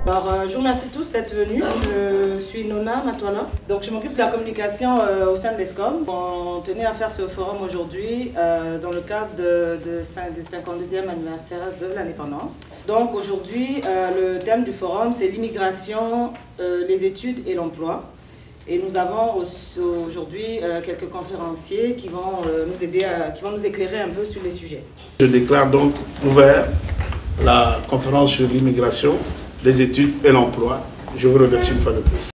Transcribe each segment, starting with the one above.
Alors, je vous remercie tous d'être venus. Je suis Nona Matouala. Donc, je m'occupe de la communication au sein de l'ESCOM. On tenait à faire ce forum aujourd'hui dans le cadre du 52e anniversaire de l'indépendance. Donc, aujourd'hui, le thème du forum, c'est l'immigration, les études et l'emploi. Et nous avons aujourd'hui quelques conférenciers qui vont nous aider, qui vont nous éclairer un peu sur les sujets. Je déclare donc ouvert la conférence sur l'immigration, les études et l'emploi. Je vous remercie une fois de plus.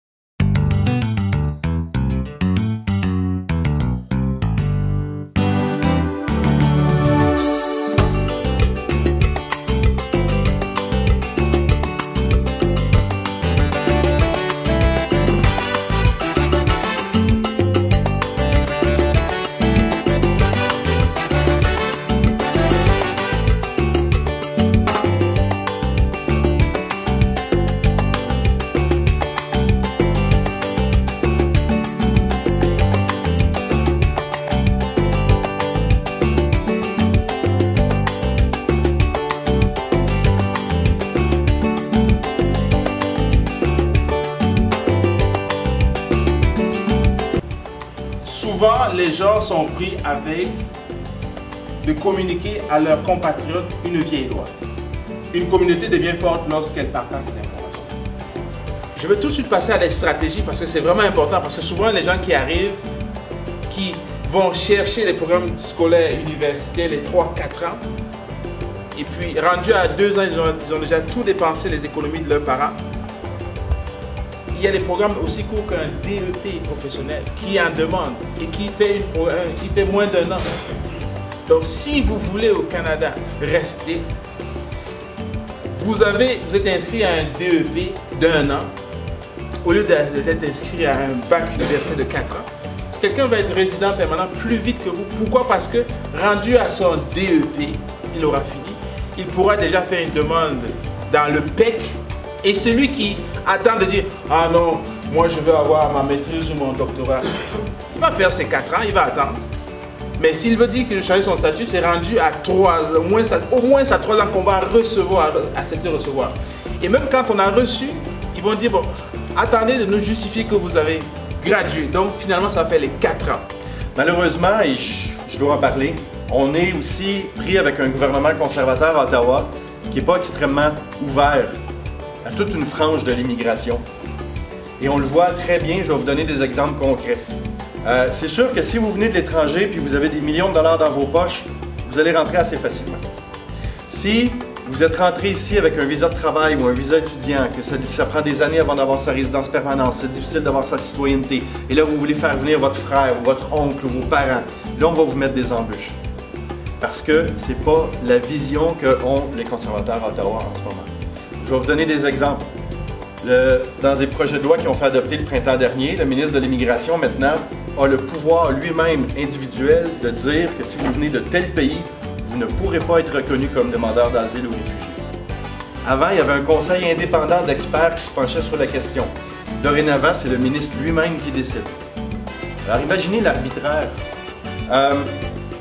Souvent, les gens sont pris avec de communiquer à leurs compatriotes une vieille loi. Une communauté devient forte lorsqu'elle partage des informations. Je veux tout de suite passer à la stratégie parce que c'est vraiment important, parce que souvent les gens qui arrivent, qui vont chercher les programmes scolaires, universitaires, les 3-4 ans, et puis rendus à 2 ans, ils ont déjà tout dépensé, les économies de leurs parents. Il y a des programmes aussi courts qu'un DEP professionnel qui en demande et qui fait moins d'1 an. Donc si vous voulez au Canada rester, vous êtes inscrit à un DEP d'1 an au lieu d'être inscrit à un bac universitaire de 4 ans. Quelqu'un va être résident permanent plus vite que vous. Pourquoi? Parce que rendu à son DEP, il aura fini. Il pourra déjà faire une demande dans le PEC. Et celui qui attend de dire « Ah non, moi je veux avoir ma maîtrise ou mon doctorat », il va faire ses 4 ans, il va attendre. Mais s'il veut dire qu'il veut changer son statut, c'est rendu à 3 ans, au moins à 3 ans qu'on va accepter de recevoir. Et même quand on a reçu, ils vont dire « Bon, attendez de nous justifier que vous avez gradué ». Donc finalement, ça fait les 4 ans. Malheureusement, et je dois en parler, on est aussi pris avec un gouvernement conservateur à Ottawa qui n'est pas extrêmement ouvert à toute une frange de l'immigration. Et on le voit très bien, je vais vous donner des exemples concrets. C'est sûr que si vous venez de l'étranger et vous avez des millions de dollars dans vos poches, vous allez rentrer assez facilement. Si vous êtes rentré ici avec un visa de travail ou un visa étudiant, que ça prend des années avant d'avoir sa résidence permanente, c'est difficile d'avoir sa citoyenneté, et là vous voulez faire venir votre frère ou votre oncle ou vos parents, là on va vous mettre des embûches. Parce que c'est pas la vision qu'ont les conservateurs à Ottawa en ce moment. Je vais vous donner des exemples. Dans des projets de loi qui ont fait adopter le printemps dernier, le ministre de l'Immigration maintenant a le pouvoir lui-même individuel de dire que si vous venez de tel pays, vous ne pourrez pas être reconnu comme demandeur d'asile ou réfugié. Avant, il y avait un conseil indépendant d'experts qui se penchait sur la question. Dorénavant, c'est le ministre lui-même qui décide. Alors imaginez l'arbitraire.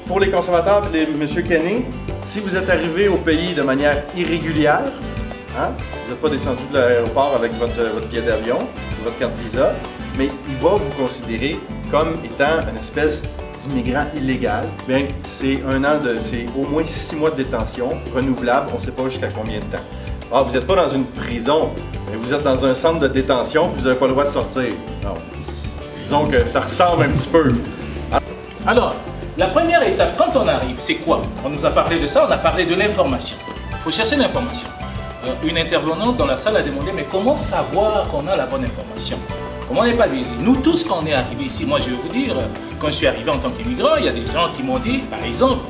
Pour les conservateurs, M. Kenney, si vous êtes arrivé au pays de manière irrégulière, hein, vous n'êtes pas descendu de l'aéroport avec votre billet d'avion, votre carte visa, mais il va vous considérer comme étant une espèce d'immigrant illégal. Bien, c'est au moins 6 mois de détention, renouvelable, on ne sait pas jusqu'à combien de temps. Ah, vous n'êtes pas dans une prison, mais vous êtes dans un centre de détention, vous n'avez pas le droit de sortir. Non. Disons que ça ressemble un petit peu. Alors, la première étape, quand on arrive, c'est quoi? On nous a parlé de ça, on a parlé de l'information. Il faut chercher l'information. Une intervenante dans la salle a demandé, mais comment savoir qu'on a la bonne information? Comment on n'est pas biaisé? Nous tous, quand on est arrivé ici, moi je vais vous dire, quand je suis arrivé en tant qu'immigrant, il y a des gens qui m'ont dit, par exemple,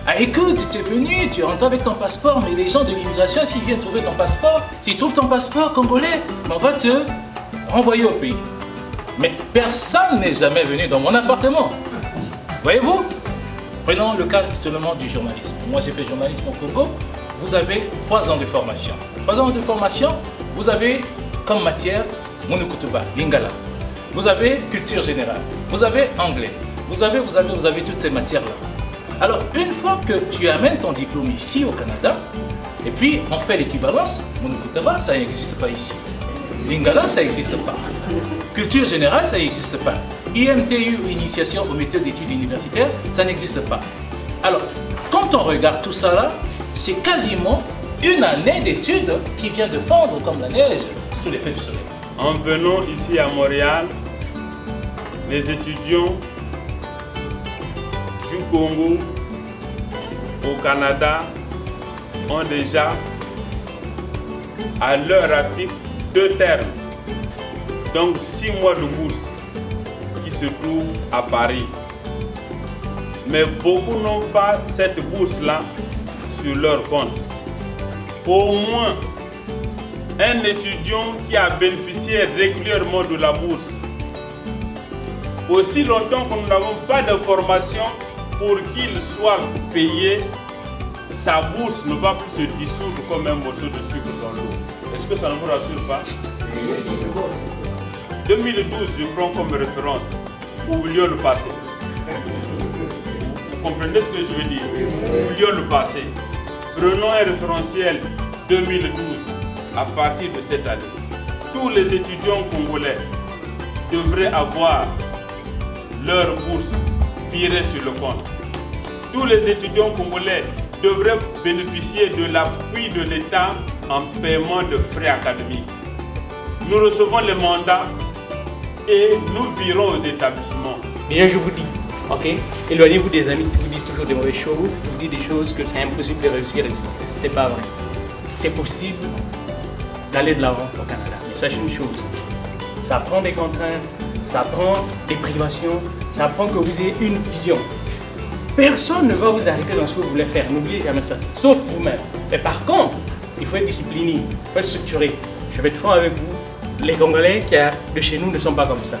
ah écoute, tu es venu, tu rentres avec ton passeport, mais les gens de l'immigration, s'ils viennent trouver ton passeport, s'ils trouvent ton passeport congolais, on va te renvoyer au pays. Mais personne n'est jamais venu dans mon appartement. Voyez-vous? Prenons le cas seulement du journalisme. Moi j'ai fait journalisme au Congo. Vous avez 3 ans de formation. 3 ans de formation, vous avez comme matière Monokutuba, Lingala. Vous avez culture générale. Vous avez anglais. Vous avez toutes ces matières-là. Alors, une fois que tu amènes ton diplôme ici au Canada, Et puis, on fait l'équivalence. Monokoutaba, ça n'existe pas ici. Lingala, ça n'existe pas. Culture générale, ça n'existe pas. IMTU, initiation aux méthodes d'études universitaires, ça n'existe pas. Alors, quand on regarde tout ça là, c'est quasiment une année d'études qui vient de fondre comme la neige sous l'effet du soleil. En venant ici à Montréal, les étudiants du Congo au Canada ont déjà à leur actif 2 termes, donc 6 mois de bourse qui se trouvent à Paris. Mais beaucoup n'ont pas cette bourse-là sur leur compte. Au moins, un étudiant qui a bénéficié régulièrement de la bourse, aussi longtemps que nous n'avons pas de formation pour qu'il soit payé, sa bourse ne va plus se dissoudre comme un morceau de sucre dans l'eau. Est-ce que ça ne vous rassure pas? 2012, je prends comme référence. Oublions le passé. Vous comprenez ce que je veux dire? Oublions le passé. Prenons un référentiel 2012 à partir de cette année. Tous les étudiants congolais devraient avoir leur bourse virée sur le compte. Tous les étudiants congolais devraient bénéficier de l'appui de l'État en paiement de frais académiques. Nous recevons les mandats et nous virons aux établissements. Déjà, je vous dis, ok, éloignez-vous des amis qui vous disent toujours des mauvaises choses, qui vous disent des choses que c'est impossible de réussir. C'est pas vrai. C'est possible d'aller de l'avant au Canada. Mais sachez une chose, ça prend des contraintes, ça prend des privations, ça prend que vous ayez une vision. Personne ne va vous arrêter dans ce que vous voulez faire, n'oubliez jamais ça, sauf vous-même. Mais par contre, il faut être discipliné, il faut être structuré. Je vais être franc avec vous, les Congolais qui de chez nous ne sont pas comme ça.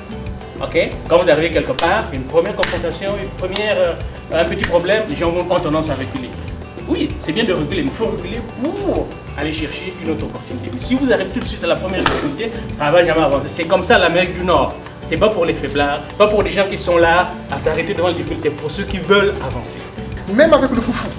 Ok? Quand vous arrivez quelque part, une première confrontation, un petit problème, les gens ont tendance à reculer. Oui, c'est bien de reculer, mais il faut reculer pour aller chercher une autre opportunité. Mais si vous arrivez tout de suite à la première opportunité, ça ne va jamais avancer. C'est comme ça l'Amérique du Nord. C'est pas pour les faiblards, pas pour les gens qui sont là à s'arrêter devant les difficultés, pour ceux qui veulent avancer. Même avec le foufou,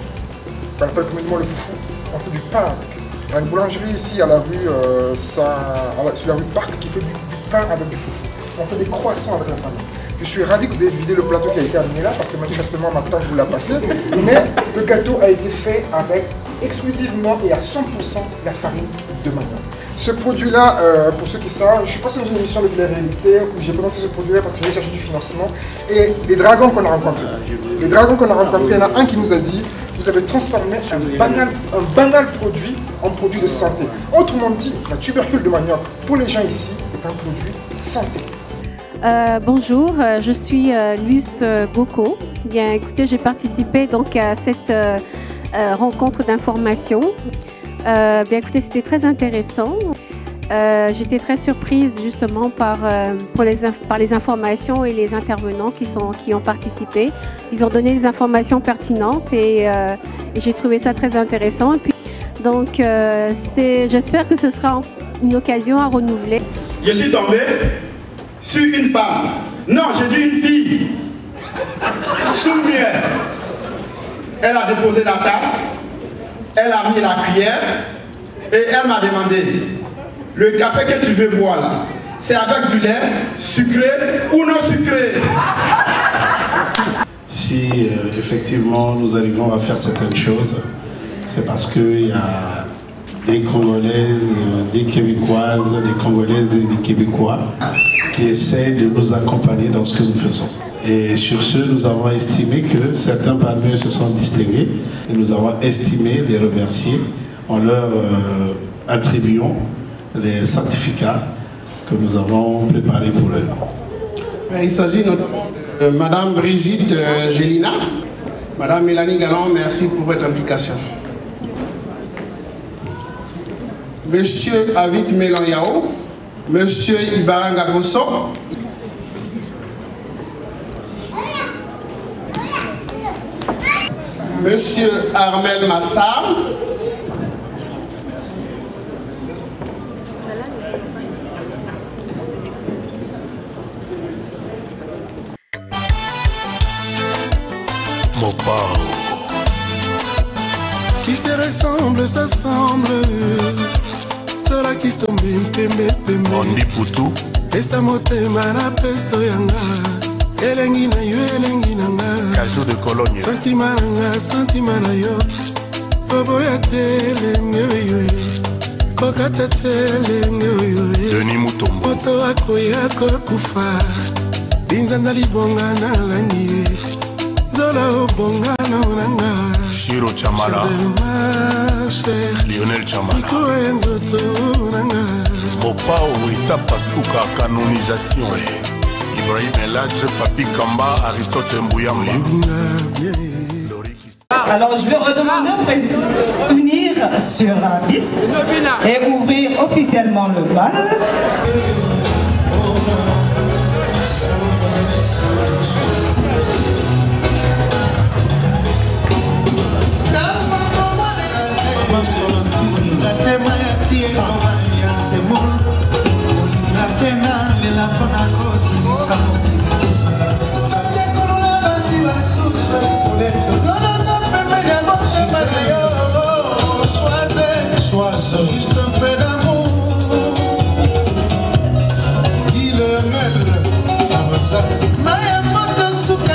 on appelle communément le foufou, on fait du pain avec. Il y a une boulangerie ici à la rue, sur la rue Parc qui fait du pain avec du foufou. On fait des croissants avec la famille. Je suis ravi que vous ayez vidé le plateau qui a été amené là parce que manifestement ma tante vous l'a passé. Mais le gâteau a été fait avec exclusivement et à 100% la farine de manioc. Ce produit-là, pour ceux qui savent, je suis passé dans une émission de télé-réalité où j'ai présenté ce produit-là parce que j'ai cherché du financement. Et les dragons qu'on a rencontrés, il y en a un qui nous a dit vous avez transformé un banal produit en produit de santé. Autrement dit, la tubercule de manioc pour les gens ici est un produit santé. Bonjour, je suis Luce Boko. Bien, écoutez, j'ai participé donc à cette rencontre d'information. Bien, écoutez, c'était très intéressant. J'étais très surprise justement par les informations et les intervenants qui ont participé. Ils ont donné des informations pertinentes et j'ai trouvé ça très intéressant. Et puis, donc, j'espère que ce sera une occasion à renouveler. Je suis tombé sur une femme. Non, j'ai dit une fille. Soumière. Elle a déposé la tasse, elle a mis la cuillère et elle m'a demandé le café que tu veux boire là, c'est avec du lait sucré ou non sucré? Si effectivement nous arrivons à faire certaines choses, c'est parce qu'il y a des Congolaises, des Québécoises, des Congolaises et des Québécois qui essaient de nous accompagner dans ce que nous faisons. Et sur ce, nous avons estimé que certains parmi eux se sont distingués et nous avons estimé les remercier en leur attribuant les certificats que nous avons préparés pour eux. Il s'agit notamment de Madame Brigitte Gélina. Madame Mélanie Galland, merci pour votre implication. Monsieur Avik Mélan-Yao, Monsieur Ibaranga Gosso, Monsieur Armel Massam, Mopao. Qui se ressemble, ça sent kiso mbempembe Ondi putu pesa motema na peso yanga elengi na yo elengi na nga Cajou de Cologne Santima na nga santima na yo Boboya telenge oyo Kokata telenge oyo Denis Mutombo Moto wako yako kufa Binzanda libonga na langi Zola obonga na onanga Shiro Chamala Lionel Chamala Iko enzo to onanga Mopao étape Pasuka canonisation Ibrahim Eladje Papi Kamba Aristote Mbouyamba. Alors je vais redemander au président de venir sur la piste et ouvrir officiellement le bal. Sois juste un peu d'amour. Il le mêle à ça. Maya moto suka.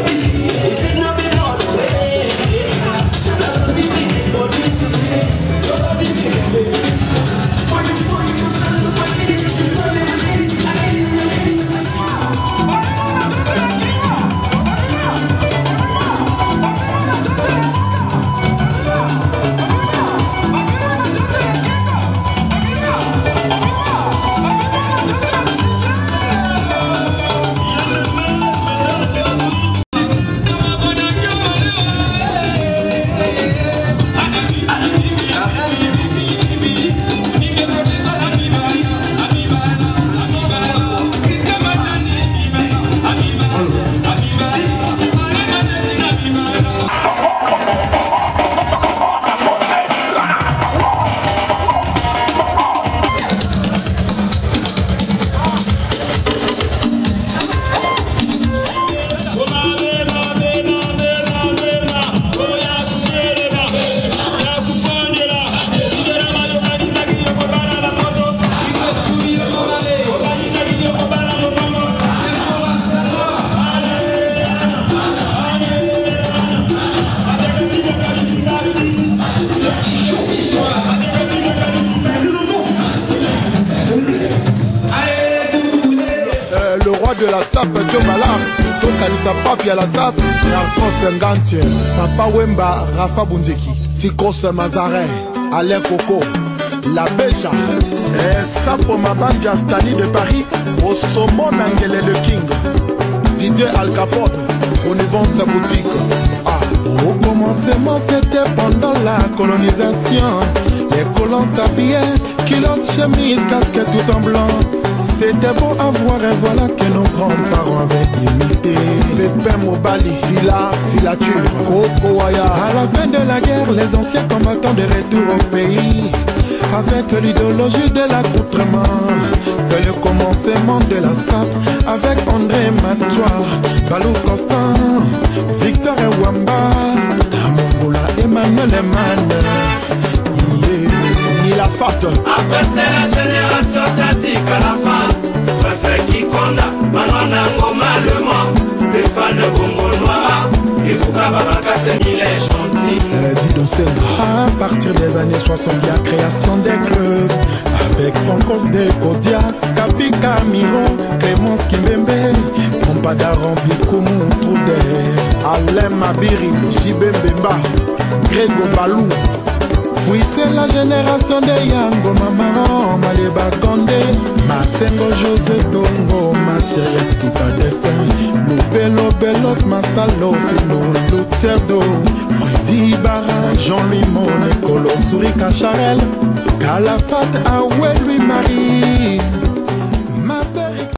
De la SAP, Joe Malam, Totalisa Papi à la SAP, Narcos Ngantier, Papa Wemba, Rafa Bunzeki, Tikos Mazarin, Alain Coco, La Béja, Sapo Mabanja Stani de Paris, Osomon Angele le King, Didier Al Capote, on y vend sa boutique. Au commencement, c'était pendant la colonisation. Les colons s'habillaient, culottes, chemises, casquettes tout en blanc. C'était beau à voir et voilà que nos grands-parents avaient imité. Pépin Mobali, filature, Cocoaya. À la fin de la guerre, les anciens combattants de retour au pays. Avec l'idéologie de l'accoutrement, c'est le commencement de la SAP. Avec André Matois, Balou Constant, Victor et Wamba, Tamoula, Emmanuel Eman, ni la FAT. Après c'est la génération Tati Kalafa, Préfet Kikonda, Manana Ngoma Le Mans, Stéphane Bongo Noir, et Boukababaka Semile Chanty. Dido Senga, à partir des années 60, il y a création des clubs. Avec Francos de Kodia, Kapi Camiro, Clémence Kimbembe, Pompadaron Bikoumou Troudé, Alain Mabiri, Jibé Bemba, Grégo Balou. Oui, c'est la génération de Yango, Mamaran, Maleba Condé, Masengo José Tongo, Masseria Sipa Destin, Lupelo Belos, Masalo, Fino, Lutierdo, Freddy Barra, Jean Limon, Nicolo Souri Cacharel, Calafat, Aoué, Louis Marie.